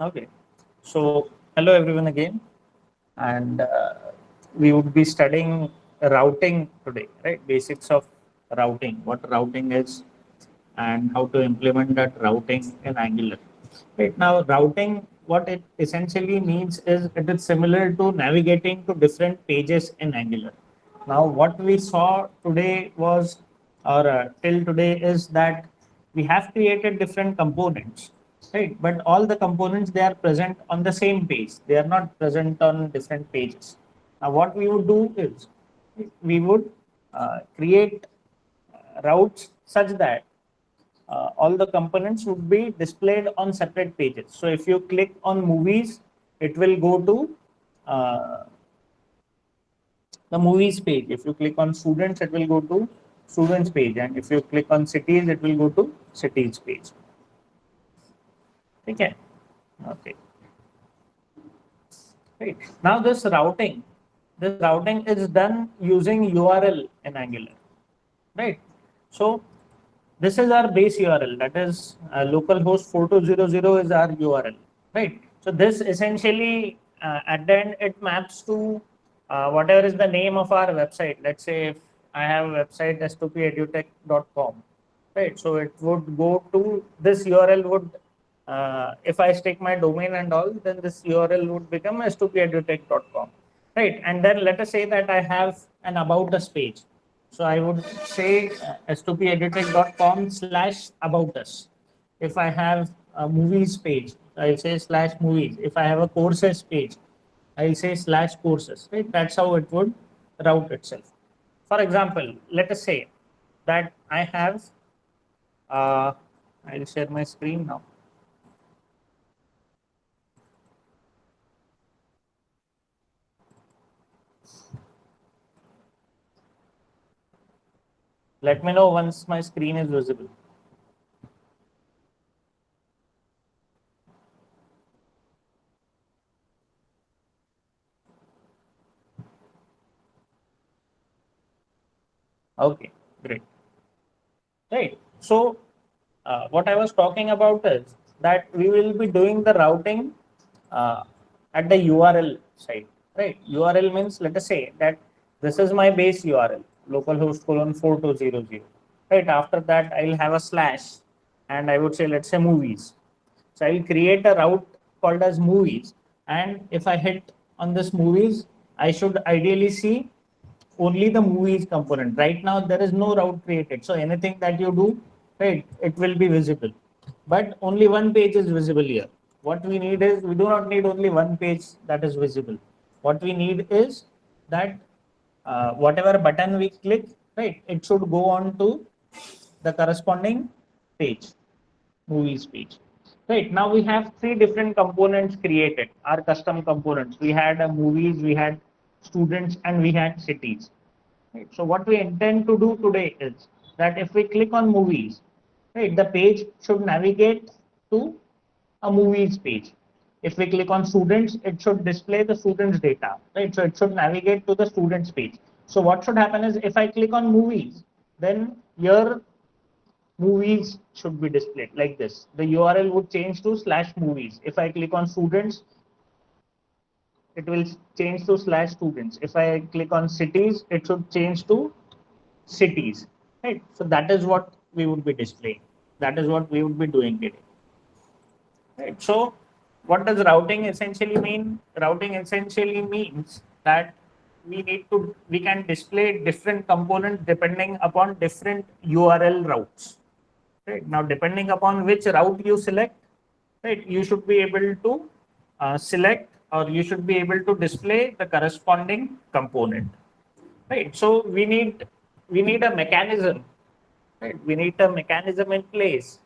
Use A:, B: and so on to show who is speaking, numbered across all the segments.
A: Okay. So, hello everyone again, and we would be studying routing today, right? Basics of routing, what routing is, and how to implement that routing in Angular. Right now, routing, what it essentially means is it is similar to navigating to different pages in Angular. Now, what we saw today was, or till today, is that we have created different components, right? But all the components, they are present on the same page. They are not present on different pages. Now, what we would do is we would create routes such that all the components would be displayed on separate pages. So if you click on movies, it will go to uh, the movies page. If you click on students, it will go to students page. And if you click on cities, it will go to cities page. Okay. Okay. Right. Now this routing is done using URL in Angular. Right. So this is our base URL, that is localhost 4200 is our URL, right? So this essentially at the end it maps to whatever is the name of our website. Let's say if I have a website s2pedutech.com, right? So it would go to this URL would if I stick my domain and all, then this URL would become s2pedutech.com, right? And then let us say that I have an about us page. So I would say s2pedutech.com slash about us. If I have a movies page, I'll say slash movies. If I have a courses page, I'll say slash courses, right? That's how it would route itself. For example, let us say that I have, uh, I'll share my screen now. Let me know once my screen is visible. Okay, great. Right. So, what I was talking about is that we will be doing the routing uh, at the URL side. Right. URL means, let us say that this is my base URL, localhost colon 4200. Right. After that, I'll have a slash, and I would say, let's say movies. So I'll create a route called as movies. And if I hit on this movies, I should ideally see only the movies component. Right now, there is no route created. So anything that you do, right, it will be visible. But only one page is visible here. What we need is, we do not need only one page that is visible. What we need is that whatever button we click, right, it should go on to the corresponding page, movies page. Right, now we have three different components created, our custom components. We had movies, we had students, and we had cities. Right. So what we intend to do today is that if we click on movies, right, the page should navigate to a movies page. If we click on students, it should display the students data, right? So it should navigate to the students page. So what should happen is if I click on movies, then your movies should be displayed like this. The URL would change to slash movies. If I click on students, it will change to slash students. If I click on cities, it should change to cities, right? So that is what we would be displaying. That is what we would be doing today, right? So what does routing essentially mean? Routing essentially means that we can display different components depending upon different URL routes, right? Now, depending upon which route you select, right, you should be able to select, or you should be able to display the corresponding component, right? So we need a mechanism, right? We need a mechanism in place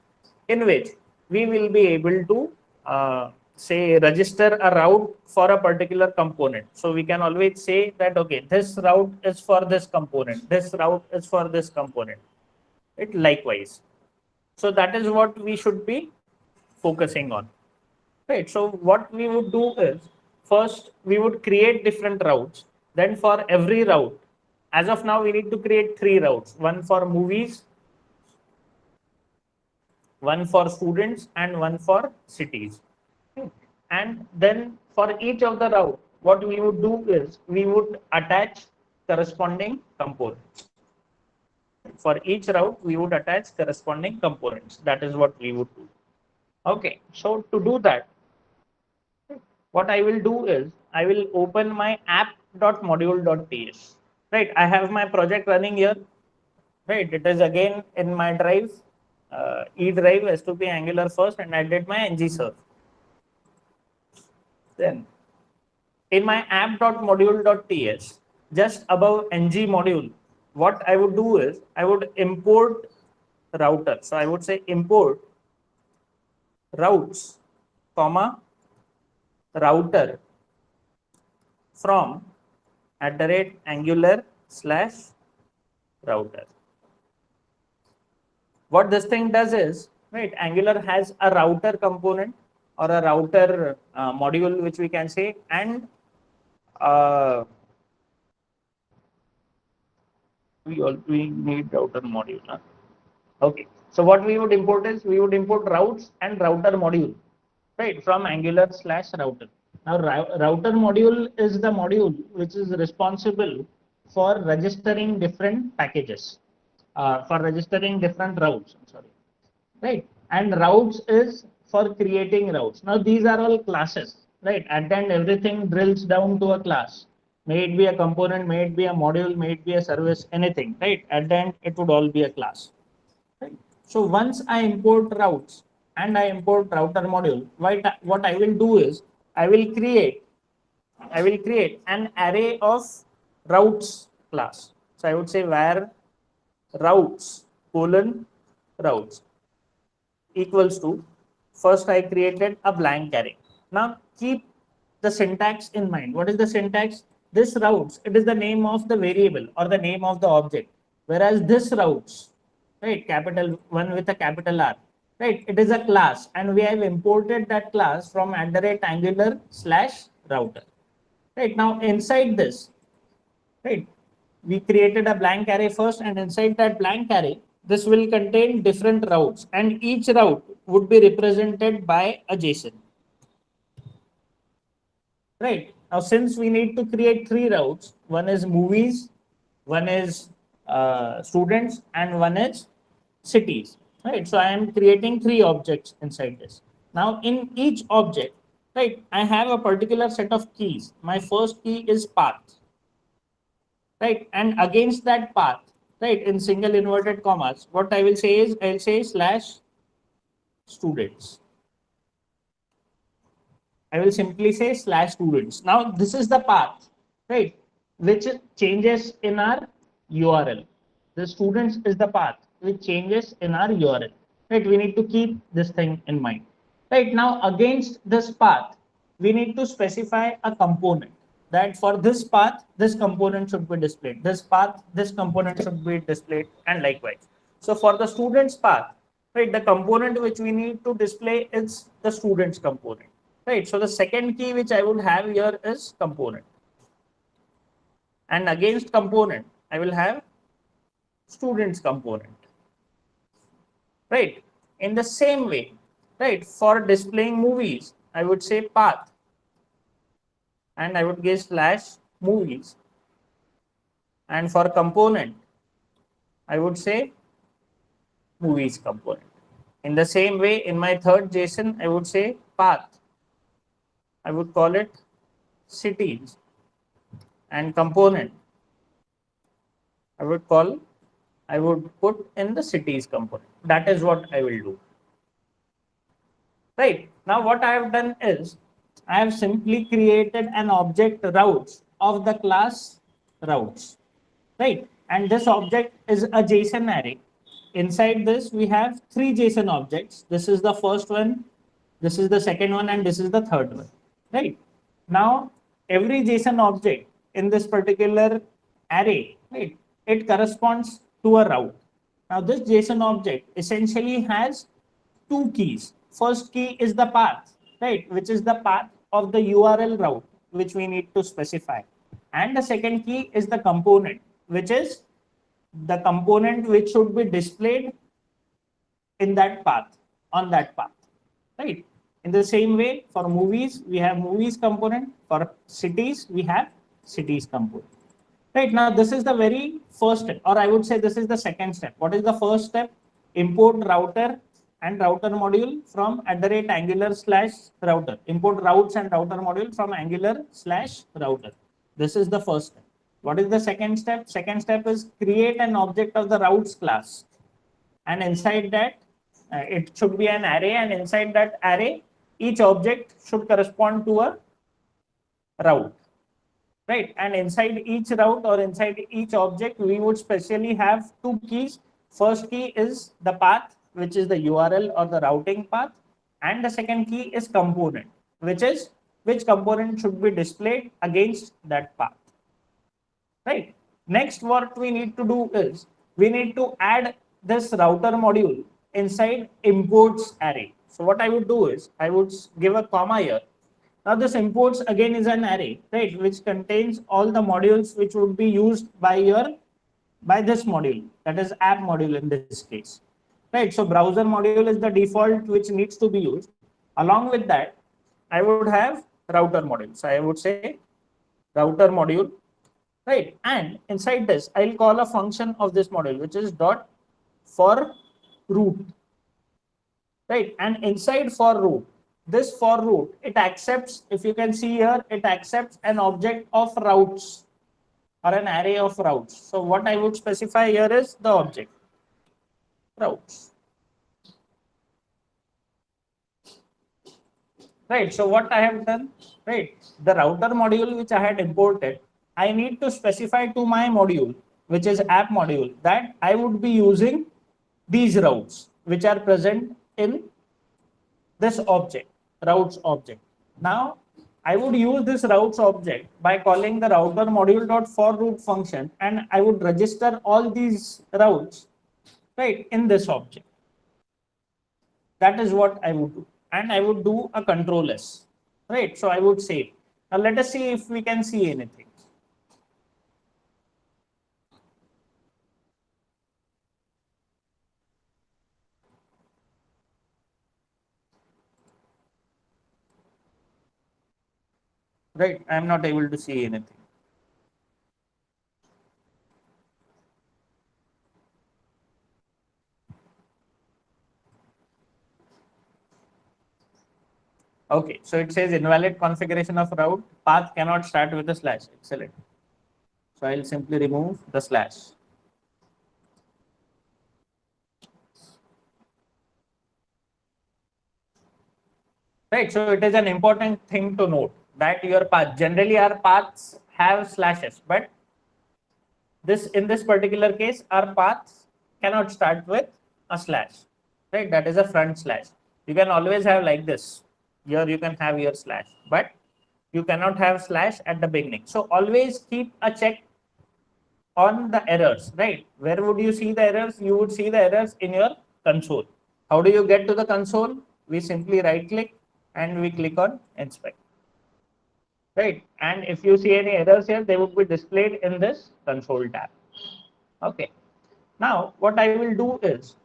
A: in which we will be able to say register a route for a particular component. So we can always say that okay, this route is for this component, this route is for this component. It likewise. So that is what we should be focusing on. Right. So what we would do is first we would create different routes. Then for every route, as of now, we need to create three routes: one for movies, one for students, and one for cities. And then for each of the route, what we would do is we would attach corresponding components. For each route, we would attach corresponding components. That is what we would do. Okay, so to do that, what I will do is I will open my app.module.ts. Right, I have my project running here. Right, it is again in my drive, E drive S2P Angular first, and I did my ngserve. Then in my app.module.ts, just above ng module, what I would do is I would import router. So I would say import routes, comma, router from @angular / router. What this thing does is, right, Angular has a router component or a router module, which we can say, and we need router module. Huh? Okay. So what we would import is we would import routes and router module, right, from Angular / router. Now, router module is the module which is responsible for registering different packages, for registering different routes. I'm sorry, right? And routes is for creating routes. Now, these are all classes, right? And then everything drills down to a class. May it be a component, may it be a module, may it be a service, anything, right? At the end, it would all be a class. Right? So once I import routes and I import router module, what I will do is I will create an array of routes class. So I would say var routes routes equals to, first I created a blank array. Now keep the syntax in mind. What is the syntax? This routes, it is the name of the variable or the name of the object. Whereas this routes, right, capital one with a capital R, right, it is a class, and we have imported that class from @angular / router. Right, now inside this, right, we created a blank array first, and inside that blank array, this will contain different routes, and each route would be represented by a JSON. Right, now since we need to create 3 routes, one is movies, one is students, and one is cities. Right, so I am creating 3 objects inside this. Now in each object, right, I have a particular set of keys. My first key is path, right, and against that path, right, in single inverted commas, what I will say is I'll say /students. I will simply say /students. Now this is the path, right, which changes in our URL. The students is the path which changes in our URL. Right, we need to keep this thing in mind. Right, now against this path, we need to specify a component that for this path, this component should be displayed. This path, this component should be displayed, and likewise. So for the students path, right, the component which we need to display is the students component. Right, so the second key which I would have here is component, and against component I will have students component. Right, in the same way, right, for displaying movies I would say path, and I would give /movies, and for component I would say movies component. In the same way, in my third JSON I would say path, I would call it cities, and component I would put in the cities component. That is what I will do. Right, now what I have done is I have simply created an object routes of the class routes, right, and this object is a JSON array. Inside this we have 3 JSON objects. This is the first one, this is the second one, and this is the third one. Right, now every JSON object in this particular array, right, it corresponds to a route. Now this JSON object essentially has 2 keys. First key is the path, right, which is the path of the URL route which we need to specify, and the second key is the component, which is the component which should be displayed in that path, on that path. Right, In the same way, for movies, we have movies component. For cities, we have cities component. Right now, this is the very first step, or I would say this is the second step. What is the first step? Import router and router module from @angular / router. Import routes and router module from angular / router. This is the first step. What is the second step? Second step is create an object of the routes class, and inside that it should be an array, and inside that array each object should correspond to a route, right? And inside each route or inside each object we would specially have two keys. First key is the path, which is the URL or the routing path, and the second key is component, which is which component should be displayed against that path, right? Next, what we need to do is we need to add this router module inside imports array. So what I would do is I would give a comma here. Now this imports again is an array, right, which contains all the modules which would be used by this module, that is app module in this case, right? So browser module is the default which needs to be used. Along with that, I would have router module. So I would say router module, right? And inside this, I'll call a function of this module, which is dot for root, right? And inside for root, this for root, it accepts, if you can see here, it accepts an object of routes or an array of routes. So what I would specify here is the object routes, right? So what I have done, right, the router module which I had imported, I need to specify to my module, which is app module, that I would be using these routes which are present in this object, routes object. Now I would use this routes object by calling the router module dot for root function, and I would register all these routes, right, in this object. That is what I would do, and I would do a control S, right? So I would save. Now let us see if we can see anything. Right, I am not able to see anything. Okay, so it says invalid configuration of route, path cannot start with a slash. Excellent. So I'll simply remove the slash. Right, so it is an important thing to note that your path, generally our paths have slashes, but this, in this particular case, our paths cannot start with a slash, right? That is a front slash. You can always have like this. Here you can have your slash, but you cannot have slash at the beginning. So always keep a check on the errors, right? Where would you see the errors? You would see the errors in your console. How do you get to the console? We simply right click and we click on inspect, right? And if you see any errors here, they would be displayed in this console tab. Okay. Now what I will do is,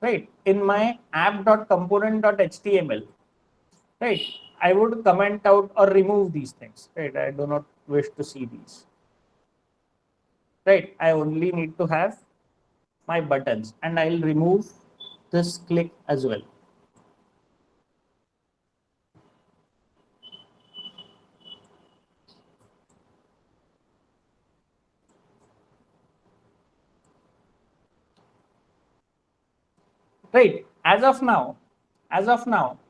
A: right, in my app.component.html, right, I would comment out or remove these things, right? I do not wish to see these, right? I only need to have my buttons, and I'll remove this click as well. Right, as of now,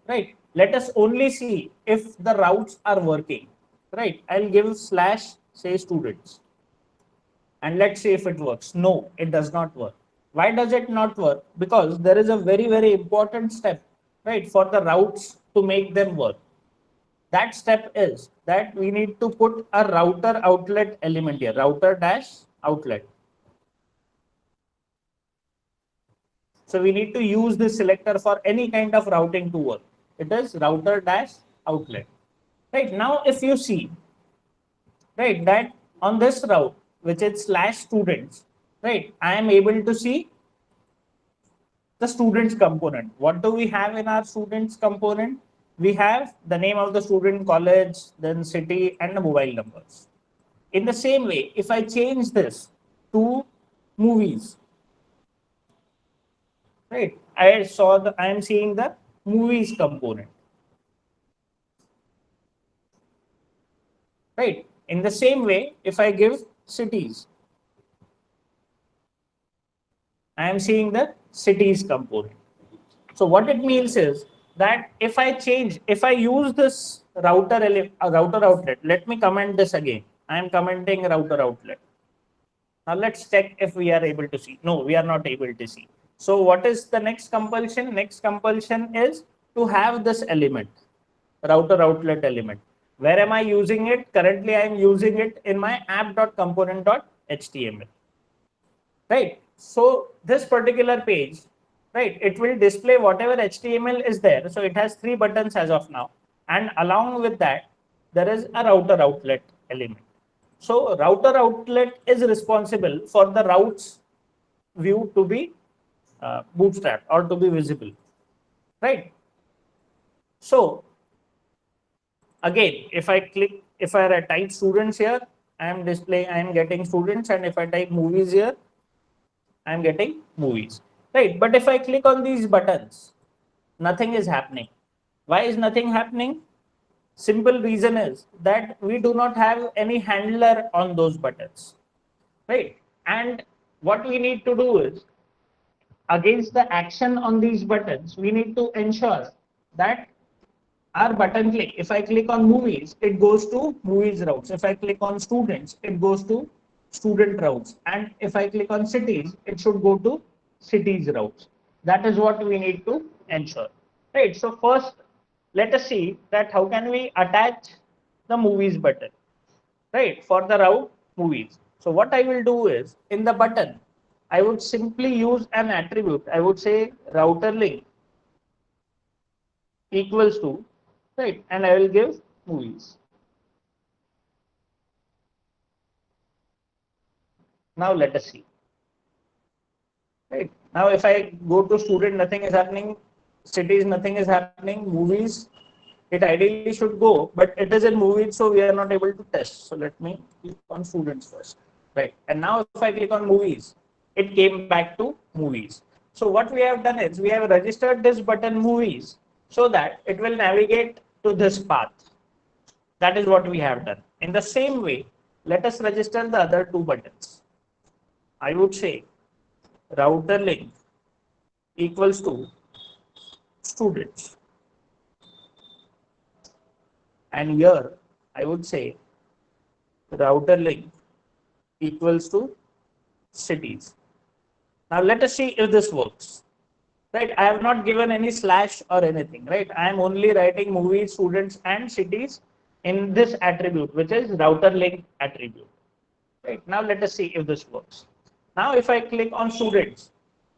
A: right, let us only see if the routes are working, right? I'll give slash say students, and let's see if it works. No, it does not work. Why does it not work? Because there is a very important step, right, for the routes to make them work. That step is that we need to put a router outlet element here, router dash outlet. So we need to use this selector for any kind of routing to work. It is router dash outlet. Right now, if you see, right, that on this route, which is slash students, right, I am able to see the students component. What do we have in our students component? We have the name of the student, college, then city, and the mobile numbers. In the same way, if I change this to movies, right? I am seeing the movies component, right? In the same way, if I give cities, I am seeing the cities component. So what it means is that if I use this router outlet, let me comment this again. I am commenting router outlet. Now let's check if we are able to see. No, we are not able to see. So what is the next compulsion? Next compulsion is to have this element, router outlet element. Where am I using it? Currently, I am using it in my app.component.html. Right. So this particular page, right, it will display whatever HTML is there. So it has 3 buttons as of now. And along with that, there is a router outlet element. So router outlet is responsible for the routes view to be bootstrapped or to be visible, right? So again, if I type students here, I am getting students, and if I type movies here, I am getting movies, right? But if I click on these buttons, nothing is happening. Why is nothing happening? Simple reason is that we do not have any handler on those buttons, right? And what we need to do is, against the action on these buttons, we need to ensure that our button click, if I click on movies, it goes to movies routes. If I click on students, it goes to student routes. And if I click on cities, it should go to cities routes. That is what we need to ensure. Right. So first, let us see that how can we attach the movies button, right, for the route movies. So what I will do is, in the button, I would simply use an attribute. I would say router link equals to, right, and I will give movies. Now let us see. Right. Now if I go to student, nothing is happening. Cities, nothing is happening. Movies, it ideally should go, but it is in movies, so we are not able to test. So let me click on students first. Right. And now if I click on movies, it came back to movies. So what we have done is we have registered this button movies so that it will navigate to this path. That is what we have done. In the same way, let us register the other 2 buttons. I would say router link equals to students. And here I would say router link equals to cities. Now let us see if this works. Right, I have not given any slash or anything, right? I am only writing movies, students, and cities in this attribute, which is router link attribute. Right, now let us see if this works. Now if I click on students,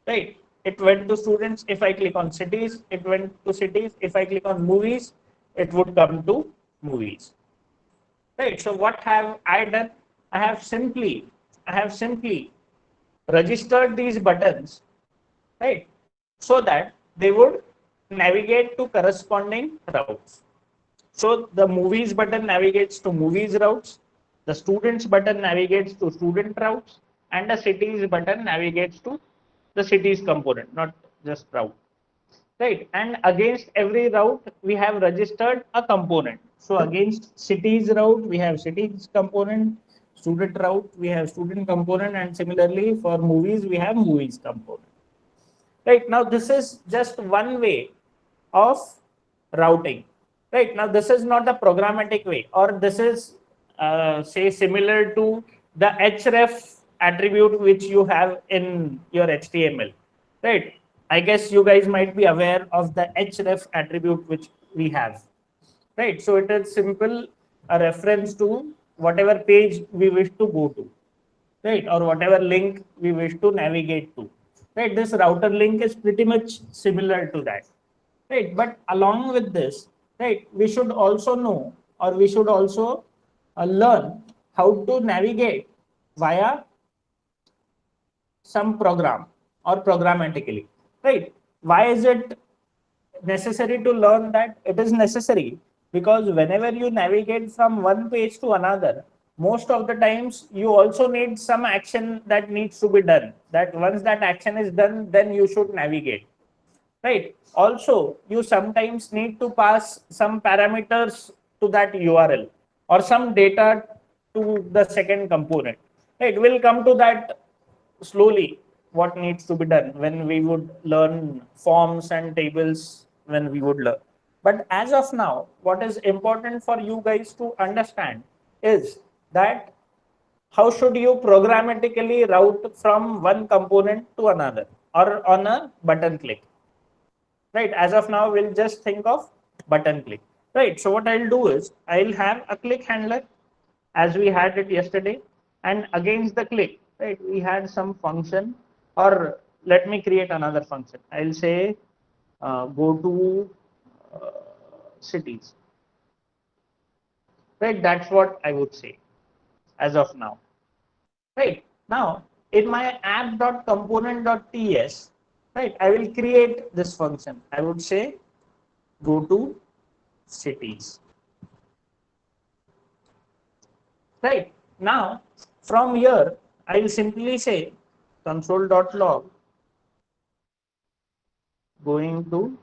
A: right, it went to students. If I click on cities, it went to cities. If I click on movies, it would come to movies. Right, so what have I done? I have simply registered these buttons, right, so that they would navigate to corresponding routes. So the movies button navigates to movies routes, the students button navigates to student routes, and the cities button navigates to the cities component, not just route. Right. And against every route, we have registered a component. So against cities route, we have cities component, student route, we have student component, and similarly for movies, we have movies component. Right. Now, this is just one way of routing. Right. Now, this is not a programmatic way, or this is, say, similar to the href attribute which you have in your HTML. Right. I guess you guys might be aware of the href attribute which we have. Right. So, it is simple, a reference to whatever page we wish to go to, right, or whatever link we wish to navigate to, right. This router link is pretty much similar to that, right. But along with this, right, we should also know, or we should also learn how to navigate via some program or programmatically, right? Why is it necessary to learn that? It is necessary because whenever you navigate from one page to another, most of the times you also need some action that needs to be done. That once that action is done, then you should navigate, right? Also, you sometimes need to pass some parameters to that URL or some data to the second component, right? We'll come to that slowly, what needs to be done when we would learn forms and tables, when we would learn. But as of now, what is important for you guys to understand is that how should you programmatically route from one component to another or on a button click, right? As of now, we'll just think of button click, right? So what I'll do is I'll have a click handler as we had it yesterday, and against the click, right, we had some function, or let me create another function. I'll say go to uh, cities, right? That's what I would say as of now, right? Now in my app.component.ts, right, I will create this function. I would say go to cities, right? Now from here I will simply say console.log going to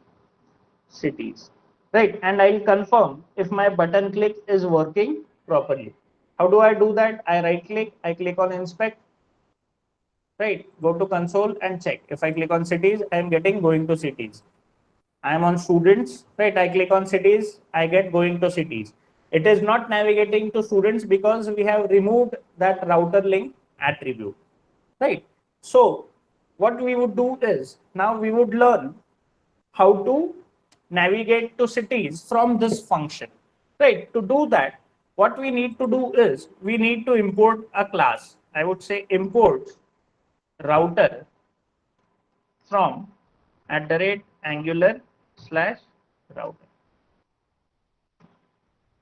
A: cities, right? And I'll confirm if my button click is working properly. How do I do that? I right click, I click on inspect, right? Go to console and check. If I click on cities, I'm getting going to cities. I'm on students, right? I click on cities, I get going to cities. It is not navigating to students because we have removed that router link attribute, right? So what we would do is now we would learn how to navigate to cities from this function, right? To do that, what we need to do is we need to import a class. I would say import router from @angular / router,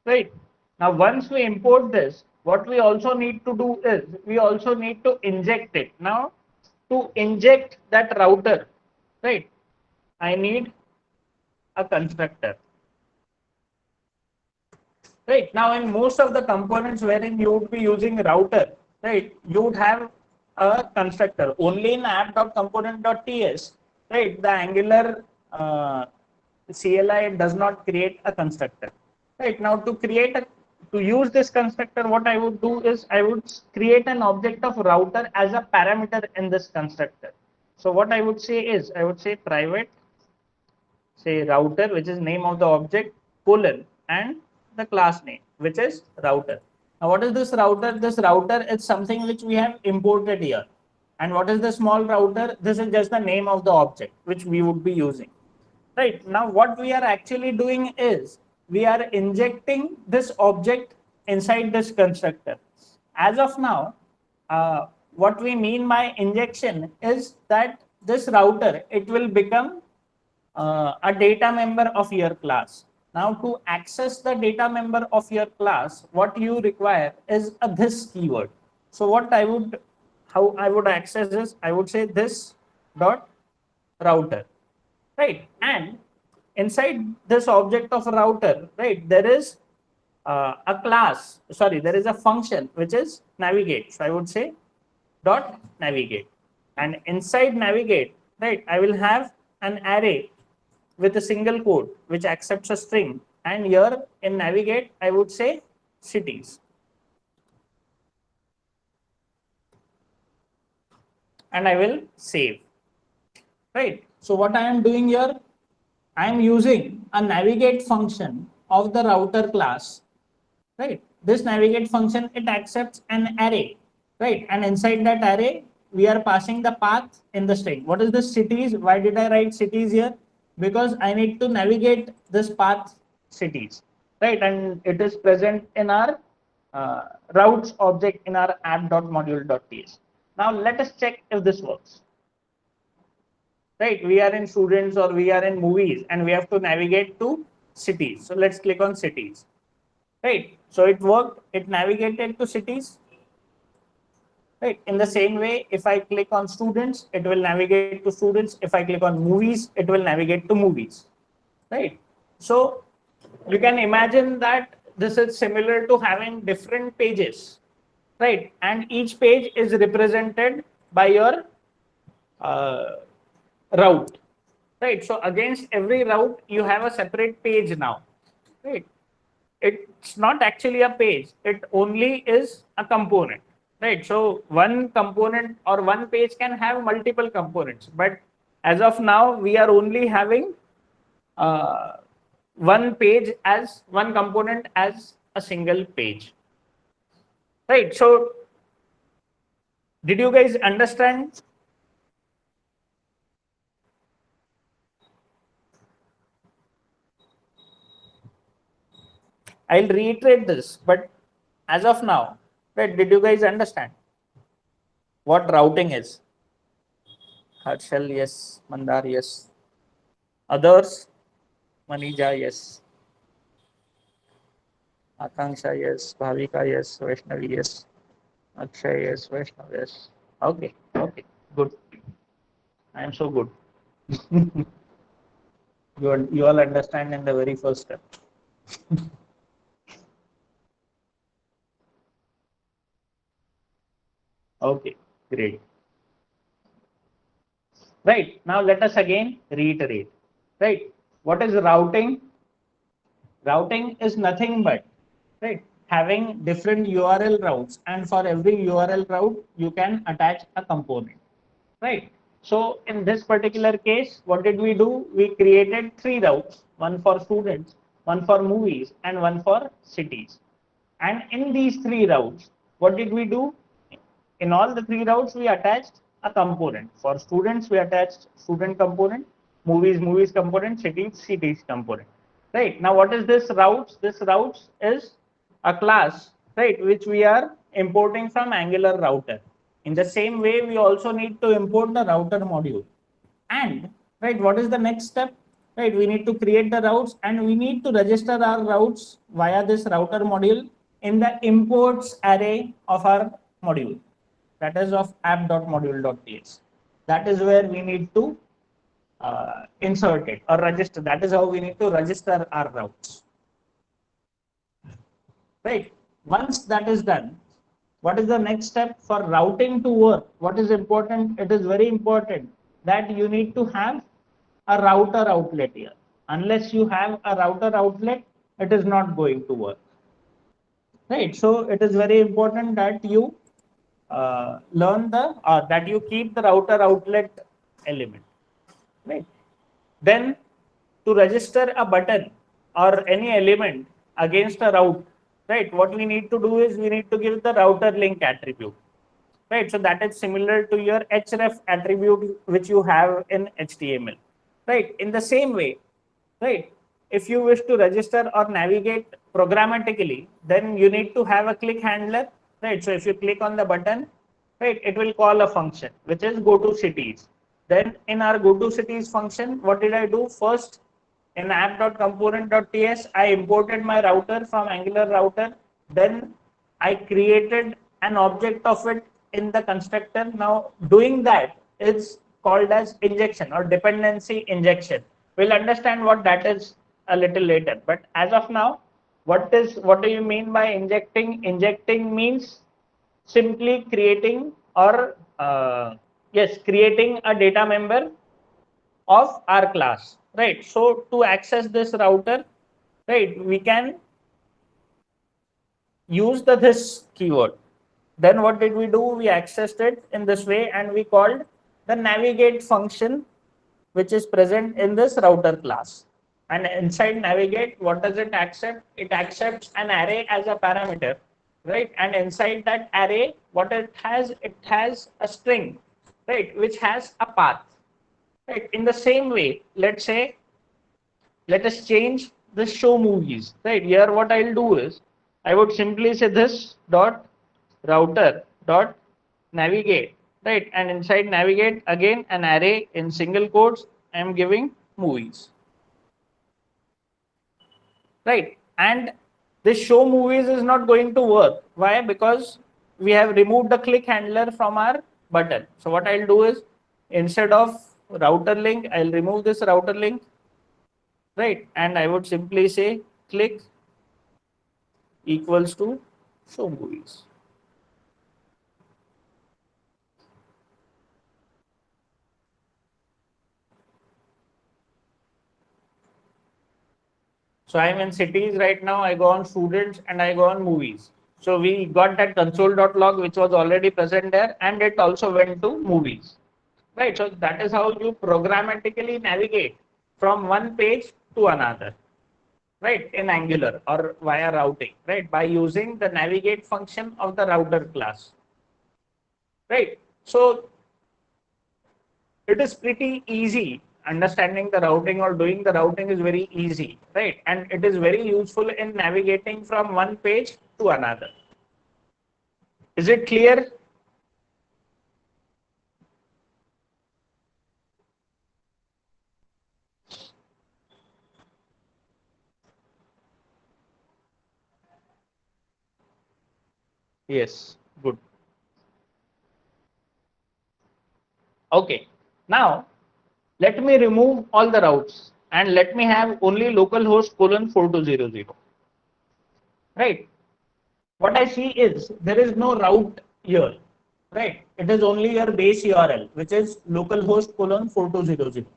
A: right? Now once we import this, what we also need to do is we also need to inject it. Now to inject that router, right, I need a constructor. Right now, in most of the components wherein you would be using router, right, you would have a constructor. Only in app.component.ts, right, the Angular CLI does not create a constructor. Right now, to use this constructor, what I would do is I would create an object of router as a parameter in this constructor. So what I would say is I would say private, say router, which is name of the object, colon, and the class name, which is router. Now what is this router? This router is something which we have imported here. And what is the small router? This is just the name of the object which we would be using, right? Now what we are actually doing is we are injecting this object inside this constructor. As of now, what we mean by injection is that this router, it will become a data member of your class. Now to access the data member of your class, what you require is this keyword. So what I would, how I would access this, I would say this dot router, right? And inside this object of router, right, there is a class, sorry, there is a function which is navigate. So I would say dot navigate, and inside navigate, right, I will have an array with a single quote which accepts a string, and here in navigate I would say cities, and I will save, right? So what I am doing here, I am using a navigate function of the router class, right? This navigate function, it accepts an array, right? And inside that array we are passing the path in the string. What is this cities? Why did I write cities here? Because I need to navigate this path cities, right? And it is present in our routes object in our app.module.ts. Now let us check if this works, right? We are in students or we are in movies and we have to navigate to cities. So let's click on cities, right? So it worked, it navigated to cities. right? In the same way, if I click on students, it will navigate to students. If I click on movies, it will navigate to movies, right? So you can imagine that this is similar to having different pages, right? And each page is represented by your uh, route, right? So against every route, you have a separate page now, right? It's not actually a page, it only is a component, right? So one component or one page can have multiple components, but as of now, we are only having uh, one page as one component as a single page, right? So did you guys understand? I'll reiterate this, but as of now, right, did you guys understand what routing is? Harshal, yes. Mandar, yes. Others? Manija, yes. Akanksha, yes. Bhavika, yes. Vaishnavi, yes. Akshay, yes. Vaishnav, yes. Okay, okay, good. I am so good. You all understand in the very first step. Okay, great. Right, now let us again reiterate. Right, what is routing? Routing is nothing but, right, having different URL routes, and for every URL route, you can attach a component, right? So in this particular case, what did we do? We created three routes, one for students, one for movies, and one for cities. And in these three routes, what did we do? In all the three routes, we attached a component. For students, we attached student component, movies component, cities component. Right. Now, what is this routes? This routes is a class, right, which we are importing from Angular router. In the same way, we also need to import the router module. And right, what is the next step? Right, we need to create the routes and we need to register our routes via this router module in the imports array of our module, that is of app.module.ts. That is where we need to insert it or register. That is how we need to register our routes. Right. Once that is done, what is the next step for routing to work? What is important? It is very important that you need to have a router outlet here. Unless you have a router outlet, it is not going to work. Right. So it is very important that you learn the that you keep the router outlet element, right? Then to register a button or any element against a route, right, what we need to do is we need to give the router link attribute, right? So that is similar to your href attribute which you have in HTML, right? In the same way, right, if you wish to register or navigate programmatically, then you need to have a click handler, right? So if you click on the button, right, it will call a function which is go to cities. Then in our go to cities function, what did I do? First, in app.component.ts, I imported my router from Angular router. Then I created an object of it in the constructor. Now doing that is called as injection or dependency injection. We'll understand what that is a little later. But as of now, what do you mean by injecting? Injecting means simply creating or yes, creating a data member of our class, right? So to access this router, right, we can use the this keyword. Then what did we do? We accessed it in this way and we called the navigate function which is present in this router class. And inside navigate, what does it accept? It accepts an array as a parameter, right? And inside that array, what it has a string, right, which has a path, right? In the same way, let's say, let us change the show movies, right? Here, what I'll do is I would simply say this dot router dot navigate, right? And inside navigate again an array in single quotes. I am giving movies, right? And this show movies is not going to work. Why? Because we have removed the click handler from our button. So what I'll do is, instead of router link, I'll remove this router link, right? And I would simply say click equals to show movies. So I'm in cities right now. I go on students and I go on movies. So we got that console.log which was already present there, and it also went to movies, right? So that is how you programmatically navigate from one page to another, right? In Angular or via routing, right? By using the navigate function of the router class, right? So it is pretty easy. Understanding the routing or doing the routing is very easy, right? And it is very useful in navigating from one page to another. Is it clear? Yes, good. Okay, now let me remove all the routes and let me have only localhost colon 4200, right? What I see is there is no route here, right? It is only your base URL, which is localhost colon 4200.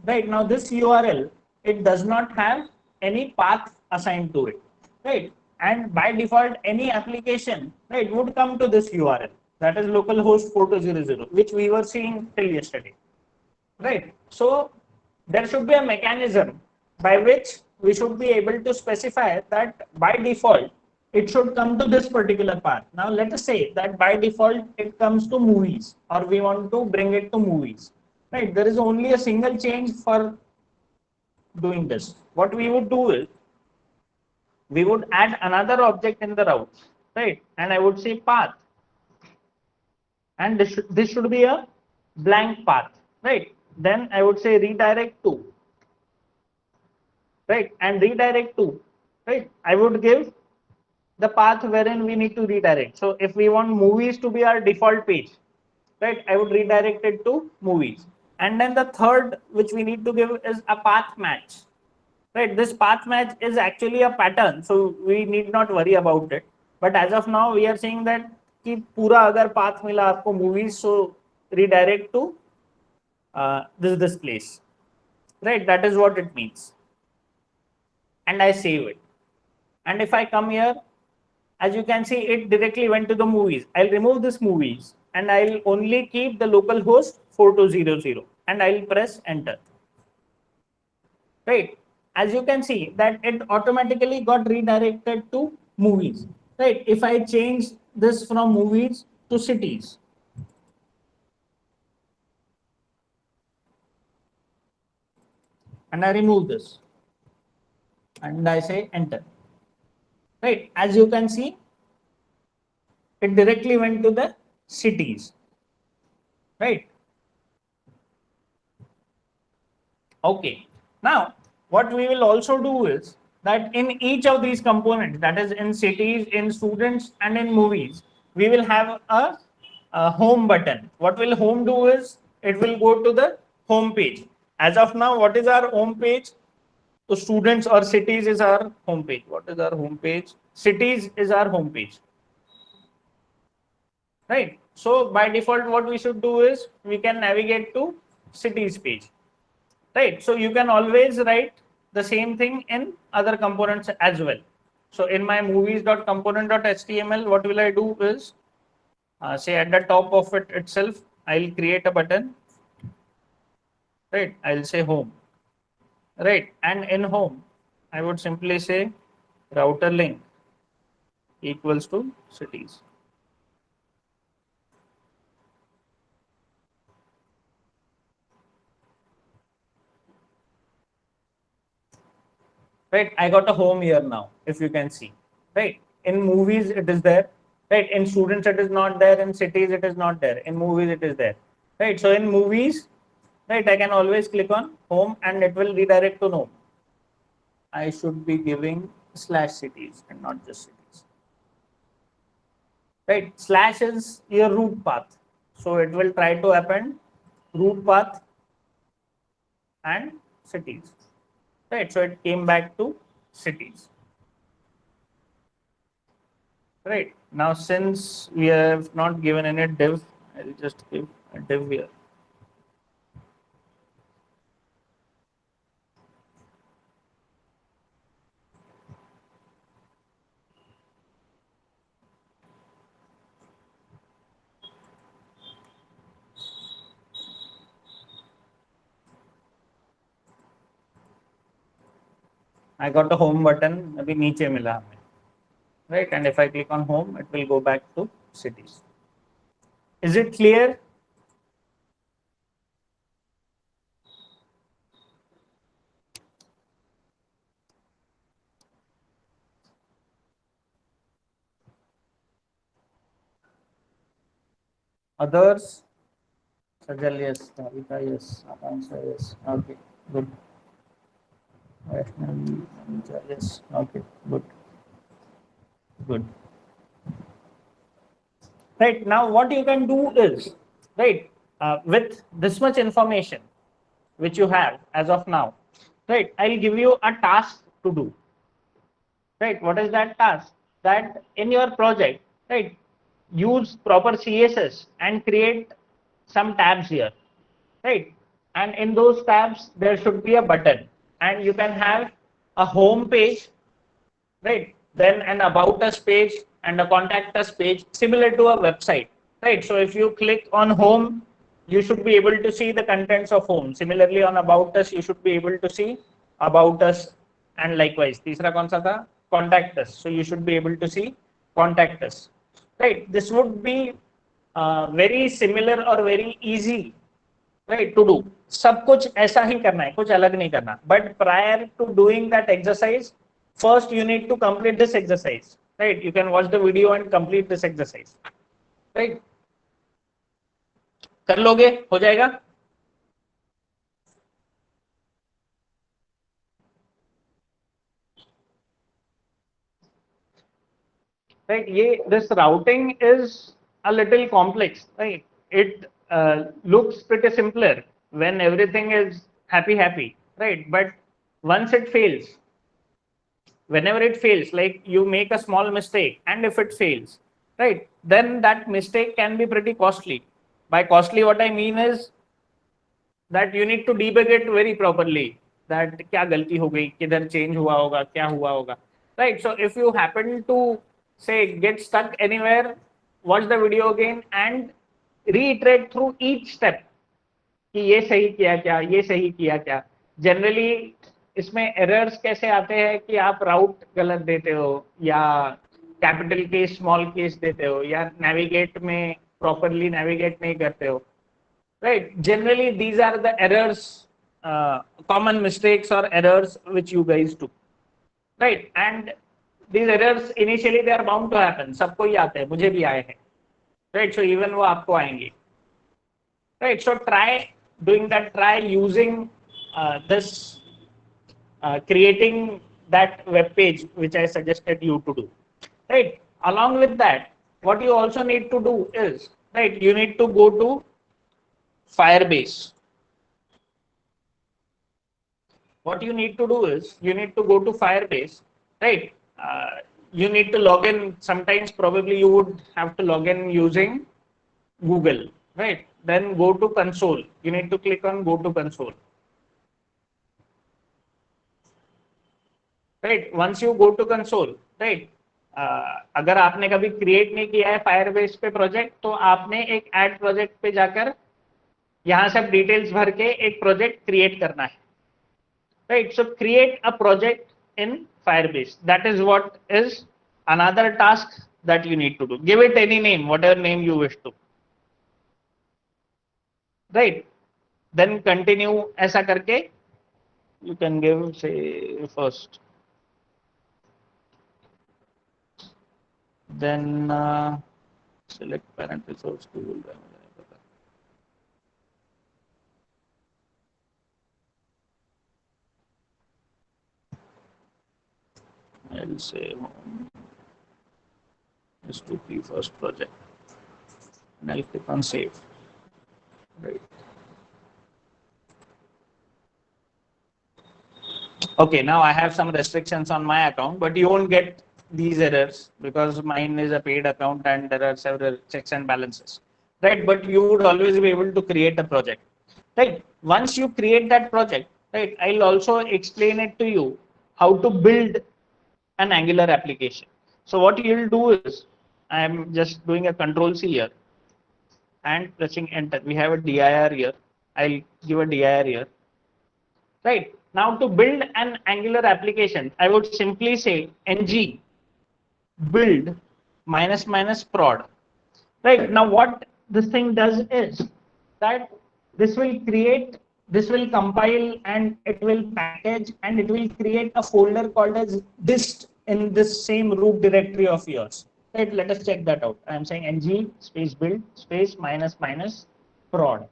A: Right now, this URL, it does not have any path assigned to it, right? And by default, any application, right, would come to this URL, that is localhost 4200, which we were seeing till yesterday, right? So there should be a mechanism by which we should be able to specify that by default it should come to this particular path. Now let us say that by default it comes to movies, or we want to bring it to movies, right? There is only a single change for doing this. What we would do is we would add another object in the route, right? And I would say path, and this should be a blank path, right? Then I would say redirect to, right? And redirect to, right? I would give the path wherein we need to redirect. So if we want movies to be our default page, right, I would redirect it to movies. And then the third which we need to give is a path match, right? This path match is actually a pattern, so we need not worry about it. But as of now, we are saying that कि पूरा अगर path मिला आपको movies, so redirect to this place, right? That is what it means. And I save it. And if I come here, as you can see, it directly went to the movies. I'll remove this movies and I'll only keep the local host 4200 and I'll press enter. Right. As you can see that it automatically got redirected to movies. Right. If I change this from movies to cities, and I remove this and I say enter. Right. As you can see, it directly went to the cities, right? Okay. Now, what we will also do is that in each of these components, that is in cities, in students, and in movies, we will have a home button. What will home do is it will go to the home page. As of now, what is our home page? So students or cities is our home page. What is our home page? Cities is our home page, right? So by default, what we should do is we can navigate to cities page, right? So you can always write the same thing in other components as well. So in my movies.component.html, what will I do is say at the top of it itself, I'll create a button, right? I'll say home, right? And in home, I would simply say router link equals to cities. Right, I got a home here now, if you can see, right? In movies it is there, right? In students it is not there, in cities it is not there, in movies it is there, right? So in movies, right, I can always click on home and it will redirect to home. I should be giving slash cities and not just cities, right? Slash is your root path, so it will try to append root path and cities, right? So it came back to cities, right? Now since we have not given any div, I'll just give a div here. I got a home button, अभी नीचे मिला हमें, right? And if I click on home, it will go back to cities. Is it clear? Others? Sajal, yes. Bhavika, yes. Akanksha, yes. Okay, good. Vaishnavi, Anija, yes. Okay, good. Good. Right, now what you can do is, right, with this much information which you have as of now, right, I'll give you a task to do. Right, what is that task? That in your project, right, use proper CSS and create some tabs here, right? And in those tabs there should be a button, and you can have a home page, right? Then an about us page and a contact us page similar to a website, right? So if you click on home, you should be able to see the contents of home. Similarly on about us, you should be able to see about us, and likewise तीसरा कौन सा था? Contact us. So you should be able to see contact us, right? This would be very similar or very easy, right, to do. सब कुछ ऐसा ही करना है, कुछ अलग नहीं करना. But prior to doing that exercise, first you need to complete this exercise, right? You can watch the video and complete this exercise, right? कर लोगे, हो जाएगा. Right, this routing is a little complex, right? It looks pretty simpler when everything is happy, right? But once it fails, whenever it fails, like you make a small mistake and if it fails, right, then that mistake can be pretty costly. By costly, what I mean is that you need to debug it very properly, that क्या गलती हो गई, किधर change हुआ होगा, क्या हुआ होगा, right? So if you happen to say get stuck anywhere, watch the video again and reiterate through each step कि ये सही किया क्या, ये सही किया क्या. जनरली इसमें एरर्स कैसे आते हैं कि आप राउट गलत देते हो, या कैपिटल केस स्मॉल केस देते हो, या नेविगेट में प्रॉपरली नेविगेट नहीं करते हो, right? Generally these are the errors, common mistakes or errors which you guys do, right? And these errors initially they are bound to happen. सबको ही आते हैं, मुझे भी आए हैं, right? So even वो आपको आएंगे, right? So try doing that, try using this, creating that web page which I suggested you to do, right? Along with that, what you also need to do is, right, you need to go to Firebase. What you need to do is you need to go to Firebase, right? You need to log in. Sometimes probably you would have to log in using Google, right? Then go to console. You need to click on go to console, right? Once you go to console, right? अगर आपने कभी create नहीं किया है Firebase पे project, तो आपने एक ऐड प्रोजेक्ट पे जाकर यहाँ सब डिटेल्स भर के एक प्रोजेक्ट क्रिएट करना है, right? So create a project in Firebase. That is what is another task that you need to do. Give it any name, whatever name you wish to, right? Then continue ऐसा करके you can give say first, then select parent resource tool. I'll say home. S2P first project, and I'll click on save. Right. Okay, now I have some restrictions on my account, but you won't get these errors because mine is a paid account and there are several checks and balances, right? But you would always be able to create a project, right? Once you create that project, right, I'll also explain it to you how to build an Angular application. So what you'll do is, I'm just doing a control C here and pressing enter. We have a dir here. I'll give a dir here. Right. Now to build an Angular application, I would simply say ng build minus minus prod. Right. Now what this thing does is that this will compile and it will package and it will create a folder called as dist in this same root directory of yours. Right. Let us check that out. I am saying ng space build space minus minus prod.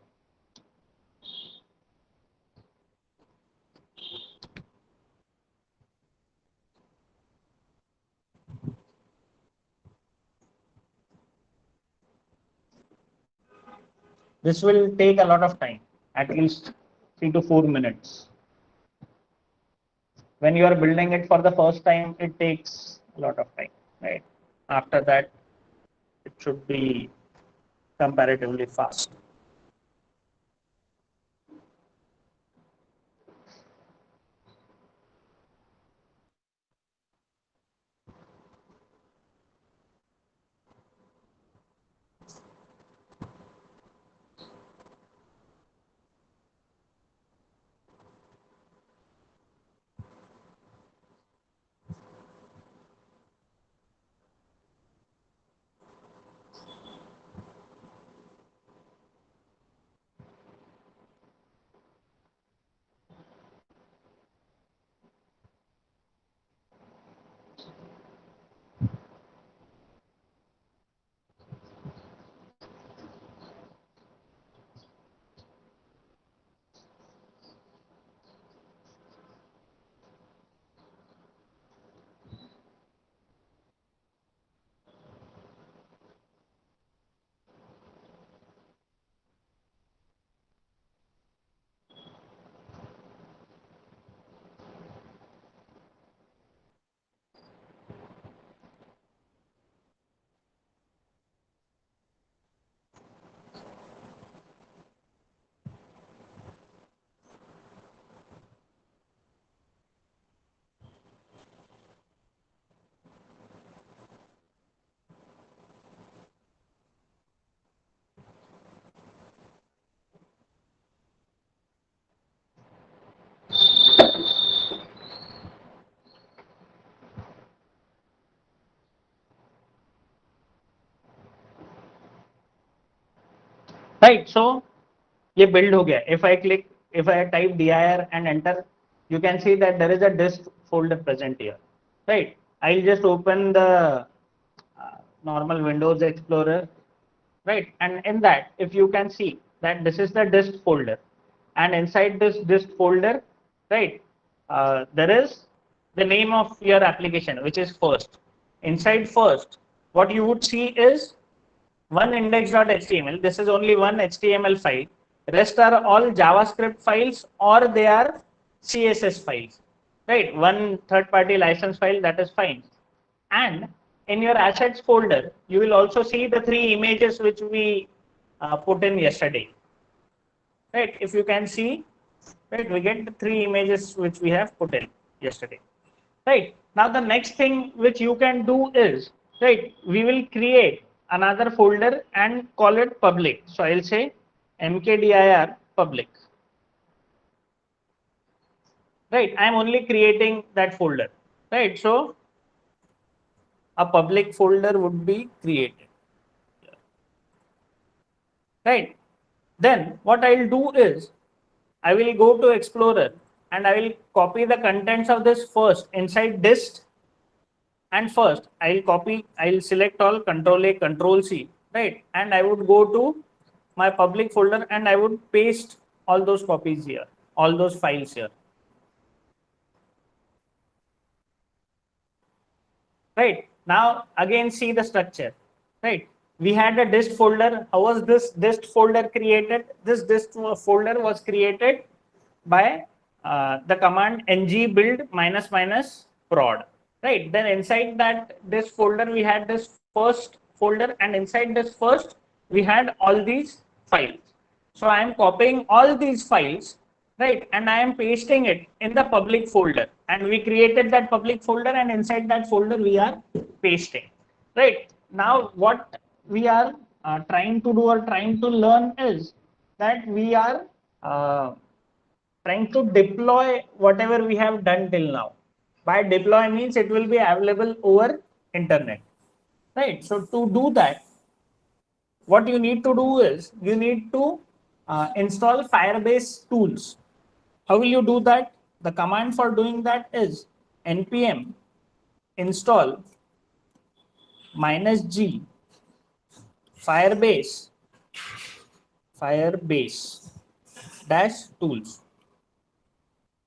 A: This will take a lot of time, at least 3 to 4 minutes. When you are building it for the first time, it takes a lot of time, right? After that, it should be comparatively fast. Right. So ये build हो गया. If I type dir and enter, you can see that there is a dist folder present here. Right. I'll just open the normal Windows Explorer. Right. And in that, if you can see that this is the dist folder, and inside this dist folder, right, there is the name of your application, which is first. Inside first, what you would see is one index.html. This is only one HTML file. Rest are all JavaScript files or they are CSS files, right? One third-party license file, that is fine. And in your assets folder, you will also see the 3 images which we put in yesterday, right? If you can see, right, we get the 3 images which we have put in yesterday, right? Now the next thing which you can do is, right, we will create another folder and call it public. So I'll say mkdir public, right? I'm only creating that folder, right? So a public folder would be created, right? Then what I'll do is I will go to Explorer and I will copy the contents of this first inside dist. And first I'll select all, control A, control C, right? And I would go to my public folder and I would paste all those copies here, all those files here, right? Now again see the structure, right? We had a dist folder. How was this dist folder created? This dist folder was created by the command ng build minus minus prod, right? Then inside that this folder we had this first folder, and inside this first we had all these files. So I am copying all these files, right, and I am pasting it in the public folder, and we created that public folder, and inside that folder we are pasting, right? Now what we are trying to do or trying to learn is that we are trying to deploy whatever we have done till now. By deploy means it will be available over internet, right? So to do that, what you need to do is you need to install Firebase tools. How will you do that? The command for doing that is npm install -g Firebase dash tools.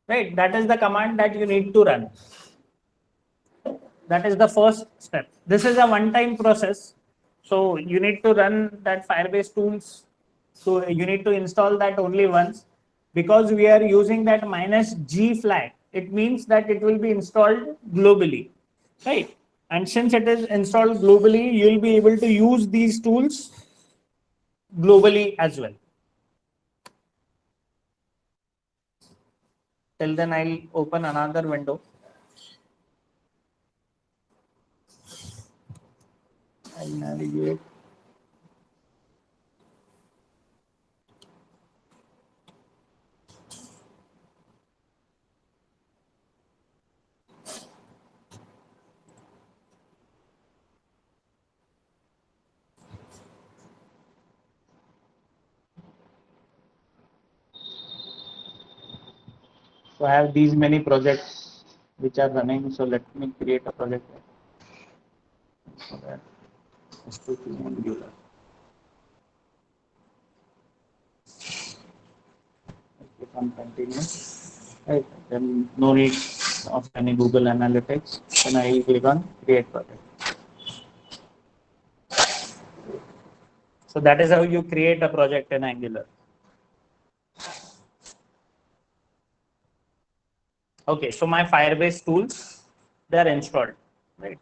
A: Right, that is the command that you need to run. That is the first step. This is a one-time process. So you need to run that Firebase tools. So you need to install that only once. Because we are using that -g flag, it means that it will be installed globally, right? And since it is installed globally, you will be able to use these tools globally as well. Till then, I'll open another window. I'll navigate. So I have these many projects which are running. So let me create a project. So that Angular. Click on continue. Right. Then no need of any Google Analytics. Then I will click on create project. So that is how you create a project in Angular. Okay, so my Firebase tools, they are installed, right?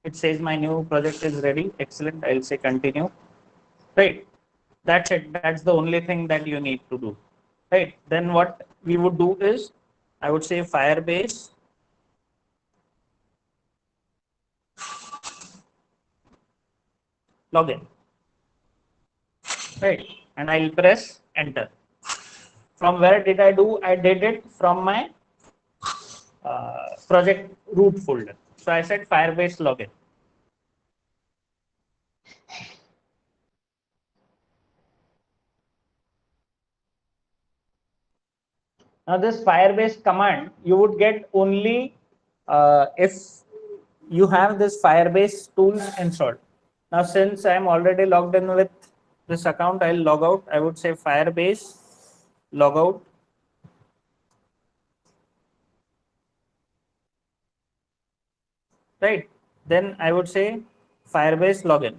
A: It says my new project is ready. Excellent. I'll say continue. Right. That's it. That's the only thing that you need to do. Right. Then what we would do is, I would say Firebase login. Right. And I'll press enter. From where did I do? I did it from my project root folder. So I said Firebase login. Now this Firebase command you would get only if you have this Firebase tools installed. Now since I am already logged in with this account, I'll log out. I would say Firebase logout. Right. Then I would say Firebase login.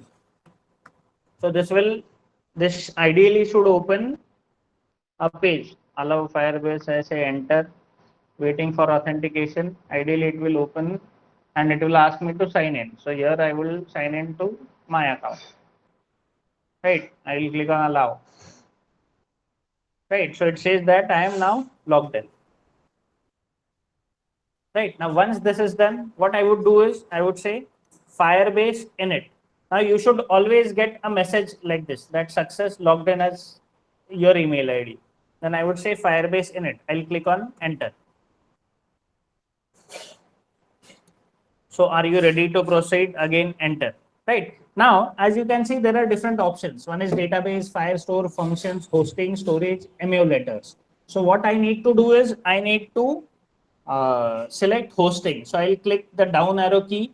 A: So this ideally should open a page. Allow Firebase, I say enter, waiting for authentication. Ideally it will open and it will ask me to sign in. So here I will sign in to my account. Right. I will click on allow. Right. So it says that I am now logged in. Right. Now once this is done, what I would do is I would say Firebase init. Now you should always get a message like this, that success logged in as your email ID. Then I would say Firebase init. I'll click on enter. So are you ready to proceed? Again, enter. Right. Now, as you can see, there are different options. One is database, Firestore, functions, hosting, storage, emulators. So what I need to do is I need to select hosting. So I'll click the down arrow key,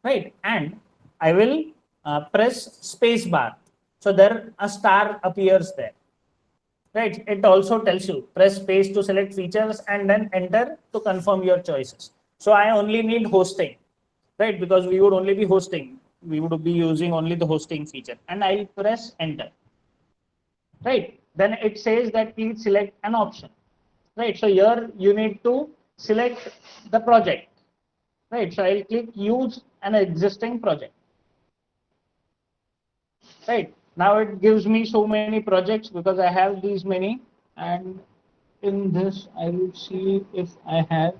A: right? And I will press space bar. So there a star appears there, right? It also tells you press space to select features and then enter to confirm your choices. So I only need hosting, right? Because we would only be hosting. We would be using only the hosting feature, and I'll press enter, right? Then it says that please select an option, right? So here you need to select the project, right? So I'll click use an existing project, right? Now it gives me so many projects because I have these many, and in this I will see if I have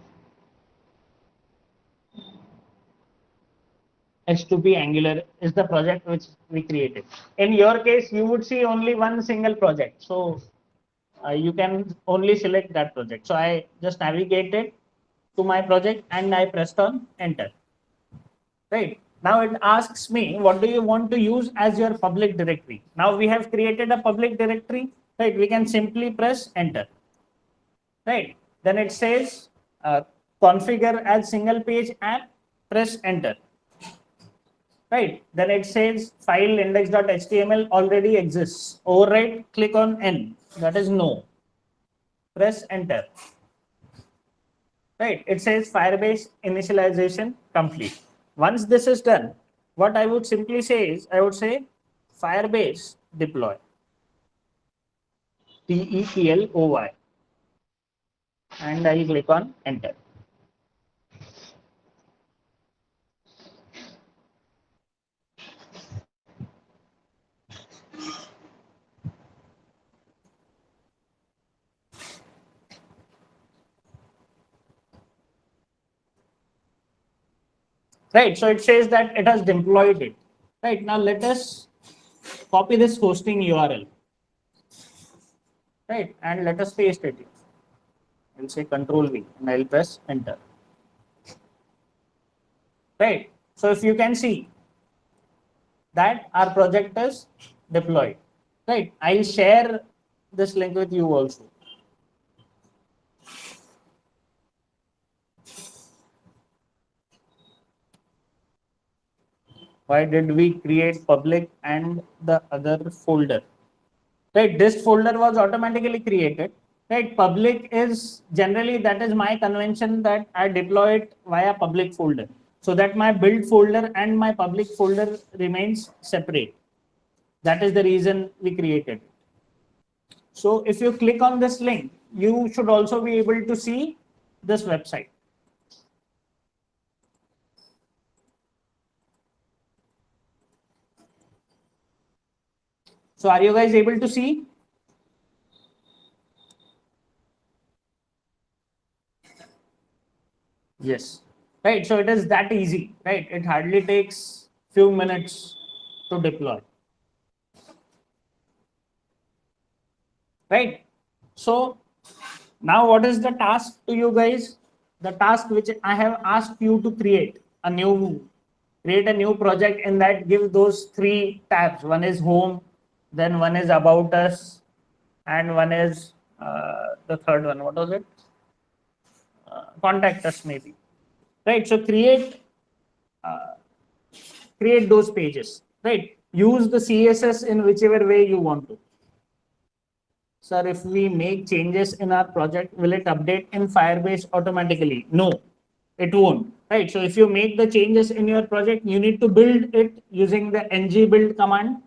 A: H2P Angular is the project which we created. In your case, you would see only one single project. So you can only select that project. So I just navigated to my project and I pressed on enter. Right. Now it asks me, what do you want to use as your public directory? Now we have created a public directory. Right. We can simply press enter. Right. Then it says configure as single page app, press enter. Right. Then it says file index.html already exists. Overwrite, click on N. That is no. Press enter. Right. It says Firebase initialization complete. Once this is done, what I would simply say is I would say Firebase deploy. DEPLOY. And I click on enter. Right. So it says that it has deployed it. Right. Now let us copy this hosting URL. Right. And let us paste it. I'll say Control V and I'll press enter. Right. So if you can see that our project is deployed. Right. I'll share this link with you also. Why did we create public and the other folder? Right, this folder was automatically created. Right, public is generally, that is my convention, that I deploy it via public folder, so that my build folder and my public folder remains separate. That is the reason we created. So if you click on this link, you should also be able to see this website. So are you guys able to see? Yes. Right. So it is that easy, right? It hardly takes few minutes to deploy. Right. So now what is the task to you guys? The task which I have asked you to create a new project, in that give those three tabs. One is home, then one is about us, and one is the third one. What was it? Contact us maybe. Right. So create those pages. Right. Use the CSS in whichever way you want to. Sir, if we make changes in our project, will it update in Firebase automatically? No, it won't. Right. So if you make the changes in your project, you need to build it using the ng build command.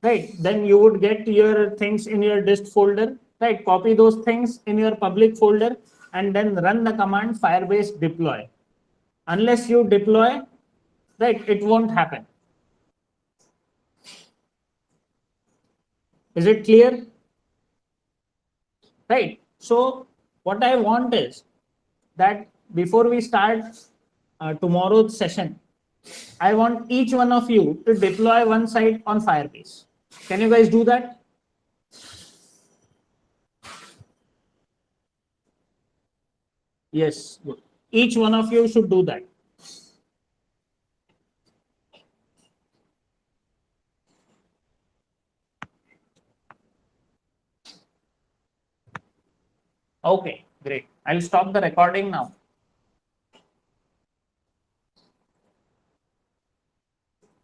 A: Right. Then you would get your things in your dist folder. Right. Copy those things in your public folder and then run the command Firebase deploy. Unless you deploy, right, it won't happen. Is it clear? Right. So what I want is that before we start tomorrow's session, I want each one of you to deploy one site on Firebase. Can you guys do that? Yes. Good. Each one of you should do that. Okay, great. I'll stop the recording now.